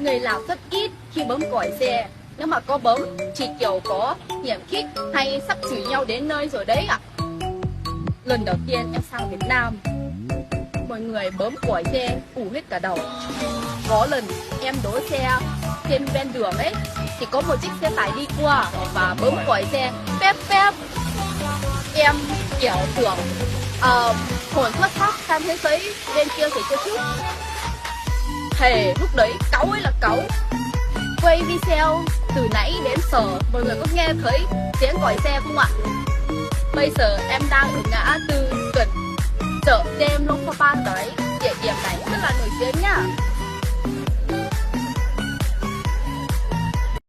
Người Lào rất ít khi bấm còi xe. Nếu mà có bấm, chỉ kiểu có hiểm khích hay sắp chửi nhau đến nơi rồi đấy ạ. Lần đầu tiên em sang Việt Nam, mọi người bấm còi xe ù hết cả đầu. Có lần em đỗ xe trên ven đường ấy, thì có một chiếc xe tải đi qua và bấm còi xe pep pep. Em kiểu tưởng hồn thoát thoát sang thế giới bên kia rồi cơ chứ. Thề lúc đấy cáu ấy là cáu. Quay video từ nãy đến giờ mọi người có nghe thấy tiếng còi xe không ạ? Bây giờ em đang ở ngã tư gần chợ đêm Long Pha đấy. Địa điểm này rất là nổi tiếng nhá.